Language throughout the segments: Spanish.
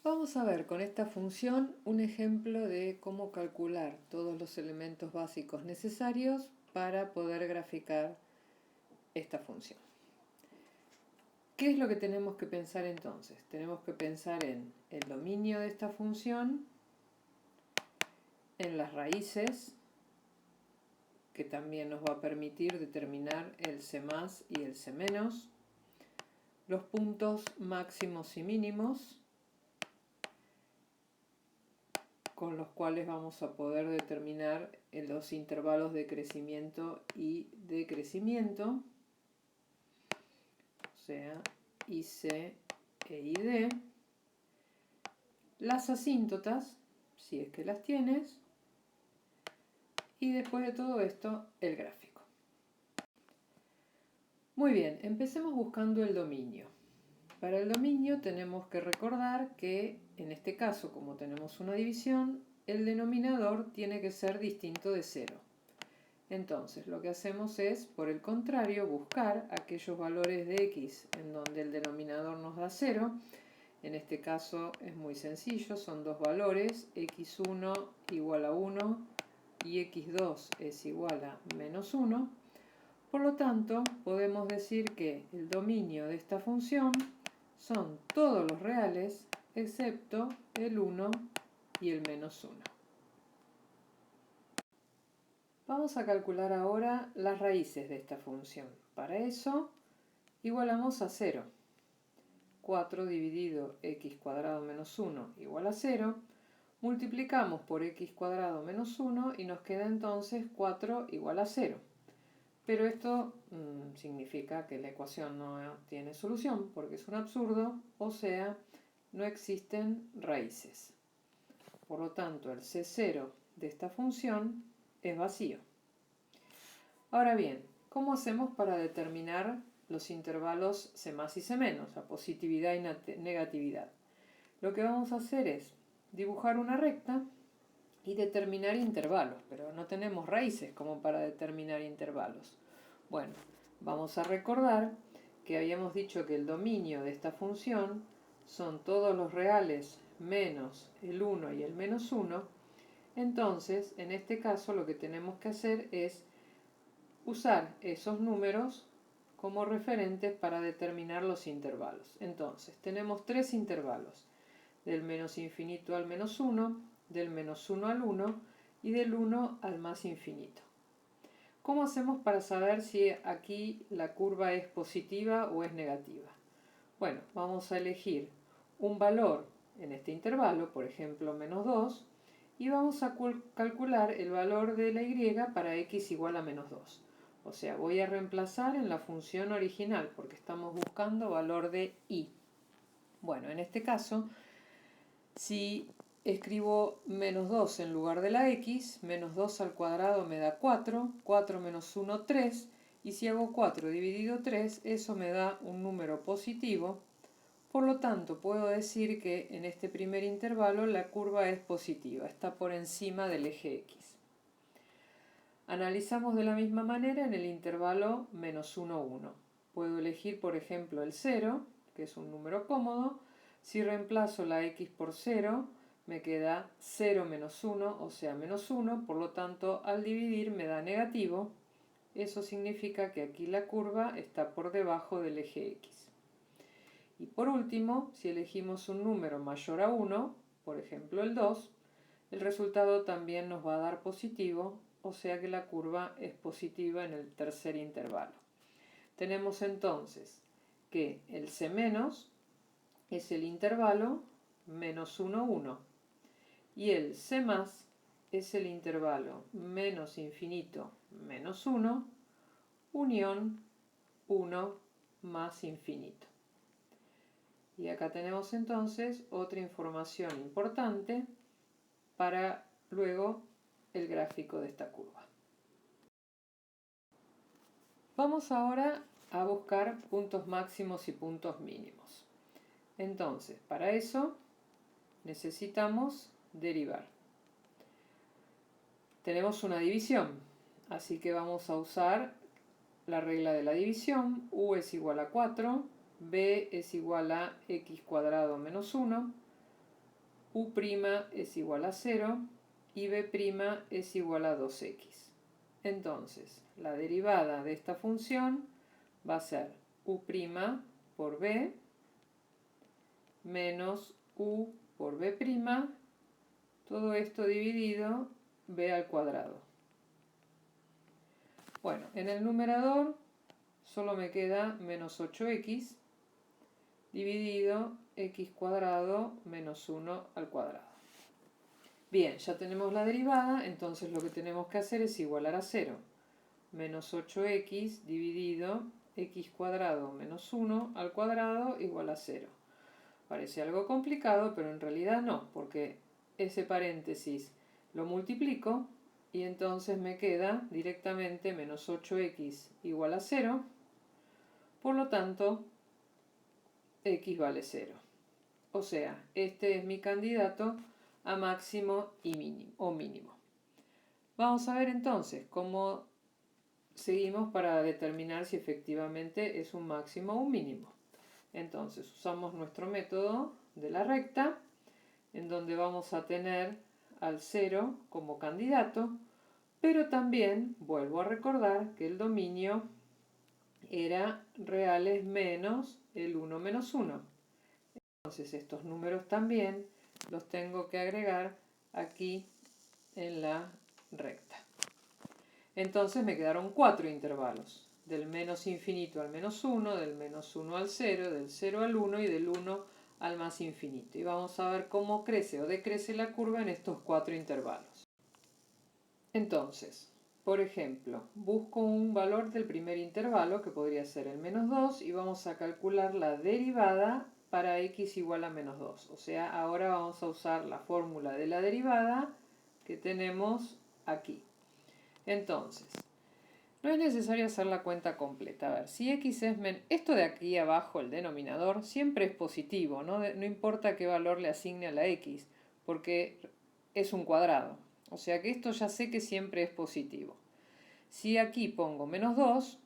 Vamos a ver con esta función un ejemplo de cómo calcular todos los elementos básicos necesarios para poder graficar esta función. ¿Qué es lo que tenemos que pensar entonces? Tenemos que pensar en el dominio de esta función, en las raíces, que también nos va a permitir determinar el C+ y el C-, los puntos máximos y mínimos, con los cuales vamos a poder determinar los intervalos de crecimiento y decrecimiento, o sea, IC e ID, las asíntotas, si es que las tienes, y después de todo esto, el gráfico. Muy bien, empecemos buscando el dominio. Para el dominio tenemos que recordar que, en este caso, como tenemos una división, el denominador tiene que ser distinto de 0. Entonces, lo que hacemos es, por el contrario, buscar aquellos valores de x en donde el denominador nos da 0. En este caso es muy sencillo, son dos valores, x1 igual a 1 y x2 es igual a menos 1. Por lo tanto, podemos decir que el dominio de esta función son todos los reales excepto el 1 y el menos 1. Vamos a calcular ahora las raíces de esta función. Para eso, igualamos a 0. 4 dividido x cuadrado menos 1 igual a 0. Multiplicamos por x cuadrado menos 1 y nos queda entonces 4 igual a 0. Pero esto significa que la ecuación no tiene solución porque es un absurdo, o sea, no existen raíces. Por lo tanto, el C0 de esta función es vacío. Ahora bien, ¿cómo hacemos para determinar los intervalos C+ y C-, a positividad y negatividad? Lo que vamos a hacer es dibujar una recta y determinar intervalos, pero no tenemos raíces como para determinar intervalos. Bueno, vamos a recordar que habíamos dicho que el dominio de esta función son todos los reales menos el 1 y el menos 1. Entonces, en este caso lo que tenemos que hacer es usar esos números como referentes para determinar los intervalos. Entonces, tenemos tres intervalos, del menos infinito al menos 1, del menos 1 al 1 y del 1 al más infinito. ¿Cómo hacemos para saber si aquí la curva es positiva o es negativa? Bueno, vamos a elegir un valor en este intervalo, por ejemplo menos 2, y vamos a calcular el valor de la y para x igual a menos 2. O sea, voy a reemplazar en la función original porque estamos buscando valor de y. Bueno, en este caso, si escribo menos 2 en lugar de la x, menos 2 al cuadrado me da 4, 4 menos 1, 3, y si hago 4 dividido 3, eso me da un número positivo. Por lo tanto, puedo decir que en este primer intervalo la curva es positiva, está por encima del eje x. Analizamos de la misma manera en el intervalo menos 1, 1. Puedo elegir, por ejemplo, el 0, que es un número cómodo. Si reemplazo la x por 0, me queda 0 menos 1, o sea, menos 1. Por lo tanto, al dividir me da negativo. Eso significa que aquí la curva está por debajo del eje x. Y por último, si elegimos un número mayor a 1, por ejemplo el 2, el resultado también nos va a dar positivo, o sea que la curva es positiva en el tercer intervalo. Tenemos entonces que el C- es el intervalo menos 1, 1, y el C+ es el intervalo menos infinito, menos 1, unión 1 más infinito. Y acá tenemos entonces otra información importante para luego el gráfico de esta curva. Vamos ahora a buscar puntos máximos y puntos mínimos. Entonces, para eso necesitamos derivar. Tenemos una división, así que vamos a usar la regla de la división. U es igual a 4, b es igual a x cuadrado menos 1. u' es igual a 0 y b' es igual a 2x. Entonces, la derivada de esta función va a ser u' por b menos u por b', todo esto dividido b al cuadrado. Bueno, en el numerador solo me queda menos 8x dividido x cuadrado menos 1 al cuadrado. Bien, ya tenemos la derivada, entonces lo que tenemos que hacer es igualar a 0. Menos 8x dividido x cuadrado menos 1 al cuadrado igual a 0. Parece algo complicado, pero en realidad no, porque ese paréntesis lo multiplico y entonces me queda directamente menos 8x igual a 0. Por lo tanto, x vale 0. O sea, este es mi candidato a máximo y mínimo, o mínimo. Vamos a ver entonces cómo seguimos para determinar si efectivamente es un máximo o un mínimo. Entonces usamos nuestro método de la recta, en donde vamos a tener al 0 como candidato, pero también vuelvo a recordar que el dominio era reales menos el 1 menos 1. Entonces estos números también los tengo que agregar aquí en la recta. Entonces me quedaron 4 intervalos, del menos infinito al menos 1, del menos 1 al 0, del 0 al 1 y del 1 al más infinito. Y vamos a ver cómo crece o decrece la curva en estos 4 intervalos. Entonces, por ejemplo, busco un valor del primer intervalo, que podría ser el menos 2, y vamos a calcular la derivada para x igual a menos 2. O sea, ahora vamos a usar la fórmula de la derivada que tenemos aquí. Entonces, no es necesario hacer la cuenta completa. A ver, si x es esto de aquí abajo, el denominador, siempre es positivo, ¿no? No importa qué valor le asigne a la x, porque es un cuadrado. O sea que esto ya sé que siempre es positivo. Si aquí pongo menos 2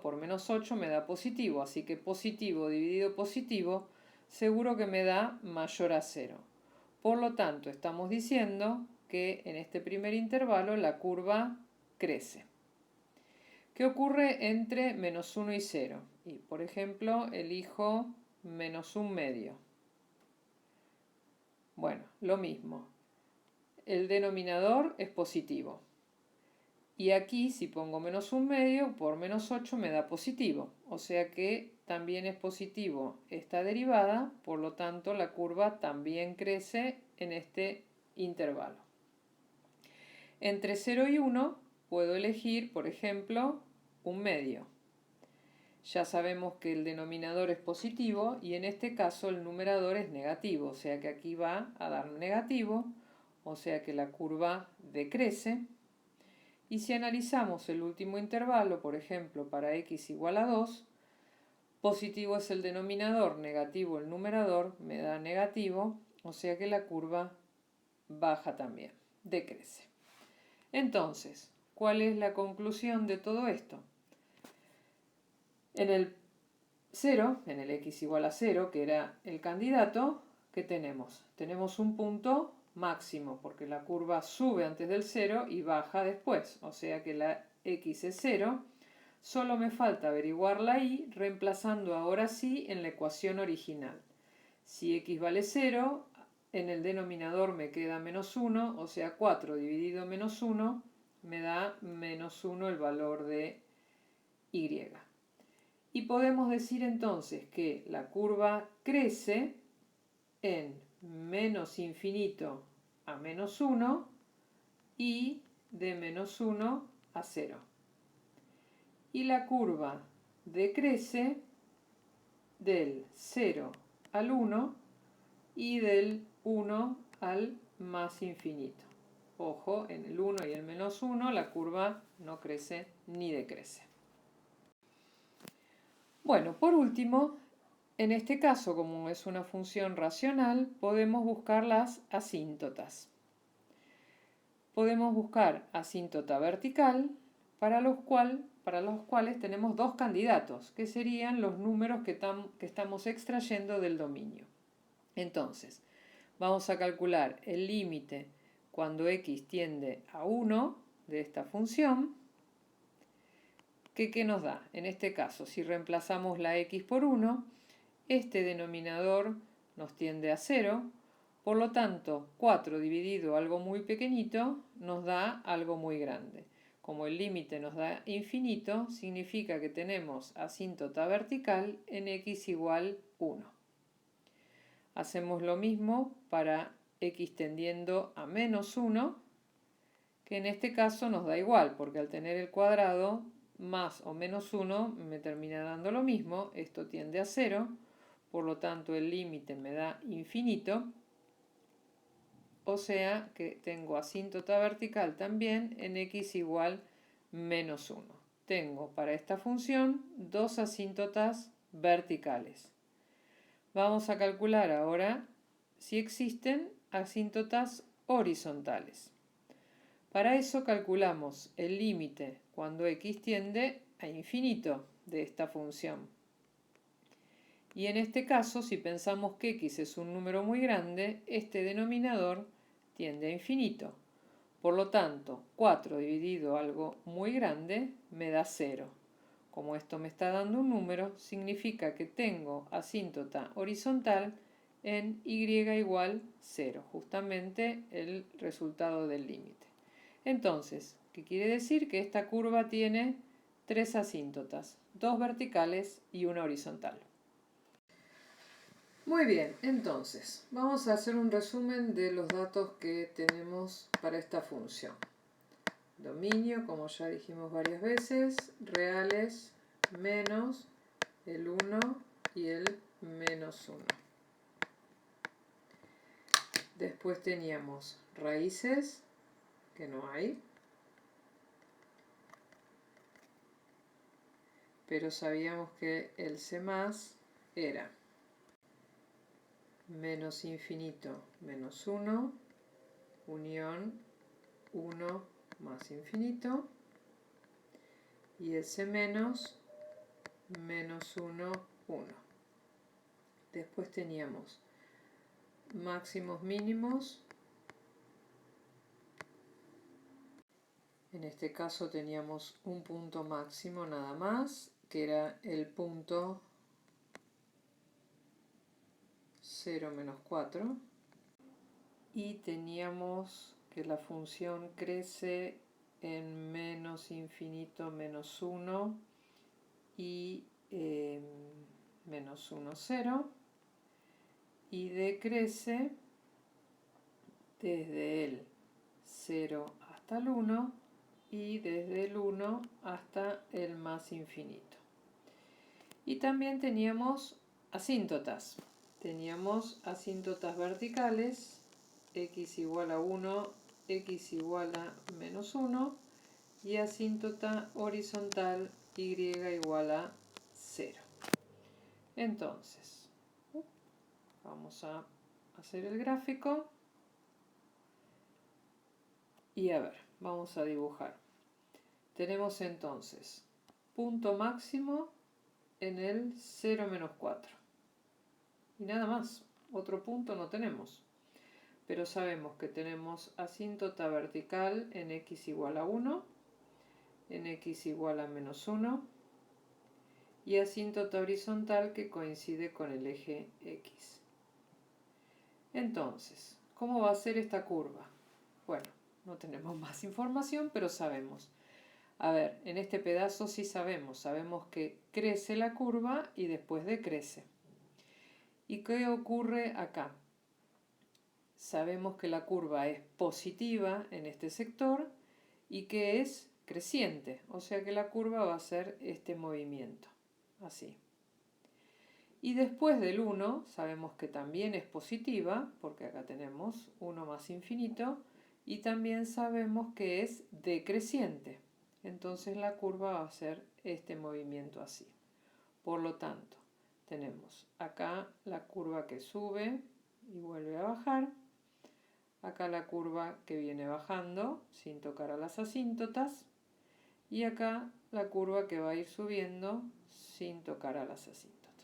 por menos 8 me da positivo, así que positivo dividido positivo seguro que me da mayor a 0. Por lo tanto, estamos diciendo que en este primer intervalo la curva crece. ¿Qué ocurre entre menos 1 y 0? Y, por ejemplo, elijo menos 1/2. Bueno, lo mismo. El denominador es positivo. Y aquí, si pongo menos 1/2 por menos 8 me da positivo. O sea que también es positivo esta derivada, por lo tanto la curva también crece en este intervalo. Entre 0 y 1 puedo elegir, por ejemplo, 1/2. Ya sabemos que el denominador es positivo y en este caso el numerador es negativo, o sea que aquí va a dar negativo, o sea que la curva decrece. Y si analizamos el último intervalo, por ejemplo, para x igual a 2, positivo es el denominador, negativo el numerador, me da negativo, o sea que la curva baja también, decrece. Entonces, ¿cuál es la conclusión de todo esto? En el 0, en el x igual a 0, que era el candidato, ¿qué tenemos? Tenemos un punto máximo, porque la curva sube antes del 0 y baja después, o sea que la x es 0. Solo me falta averiguar la y, reemplazando ahora sí en la ecuación original. Si x vale 0, en el denominador me queda menos 1, o sea 4 dividido menos 1 me da menos 1 el valor de y. Y podemos decir entonces que la curva crece en menos infinito a menos 1 y de menos 1 a 0. Y la curva decrece del 0 al 1 y del 1 al más infinito. Ojo, en el 1 y el menos 1 la curva no crece ni decrece. Bueno, por último, en este caso, como es una función racional, podemos buscar las asíntotas. Podemos buscar asíntota vertical, para los cuales tenemos dos candidatos, que serían los números que estamos extrayendo del dominio. Entonces, Vamos a calcular el límite cuando x tiende a 1 de esta función. ¿Qué nos da? En este caso, si reemplazamos la x por 1, este denominador nos tiende a 0. Por lo tanto, 4 dividido algo muy pequeñito nos da algo muy grande. Como el límite nos da infinito, significa que tenemos asíntota vertical en x igual 1. Hacemos lo mismo para x tendiendo a menos 1, que en este caso nos da igual, porque al tener el cuadrado, más o menos 1 me termina dando lo mismo. Esto tiende a 0, por lo tanto el límite me da infinito. O sea que tengo asíntota vertical también en x igual menos 1. Tengo para esta función dos asíntotas verticales. Vamos a calcular ahora si existen asíntotas horizontales. Para eso calculamos el límite cuando x tiende a infinito de esta función. Y en este caso, si pensamos que x es un número muy grande, este denominador tiende a infinito. Por lo tanto, 4 dividido algo muy grande me da 0. Como esto me está dando un número, significa que tengo asíntota horizontal en y igual 0, justamente el resultado del límite. Entonces, ¿qué quiere decir? Que esta curva tiene 3 asíntotas, 2 verticales y una horizontal. Muy bien, entonces, vamos a hacer un resumen de los datos que tenemos para esta función. Dominio, como ya dijimos varias veces, reales menos el 1 y el menos 1. Después teníamos raíces, que no hay, pero sabíamos que el C+ era menos infinito menos 1, unión 1 más infinito, y el C- menos 1, 1. Después teníamos máximos mínimos. En este caso teníamos un punto máximo nada más, que era el punto 0 menos 4. Y teníamos que la función crece en menos infinito menos 1 y menos 1, 0. Y decrece desde el 0 hasta el 1 y desde el 1 hasta el más infinito. Y también teníamos asíntotas. Teníamos asíntotas verticales, x igual a 1, x igual a menos 1, y asíntota horizontal y igual a 0. Entonces, vamos a hacer el gráfico y a ver, vamos a dibujar. Tenemos entonces punto máximo en el 0 menos 4. Y nada más, otro punto no tenemos. Pero sabemos que tenemos asíntota vertical en x igual a 1, en x igual a menos 1, y asíntota horizontal que coincide con el eje x. Entonces, ¿cómo va a ser esta curva? Bueno, no tenemos más información, pero sabemos. A ver, en este pedazo sí sabemos que crece la curva y después decrece. ¿Y qué ocurre acá? Sabemos que la curva es positiva en este sector y que es creciente, o sea que la curva va a hacer este movimiento, así. Y después del 1 sabemos que también es positiva, porque acá tenemos 1 más infinito, y también sabemos que es decreciente. Entonces la curva va a hacer este movimiento así. Por lo tanto, tenemos acá la curva que sube y vuelve a bajar. Acá la curva que viene bajando sin tocar a las asíntotas. Y acá la curva que va a ir subiendo sin tocar a las asíntotas.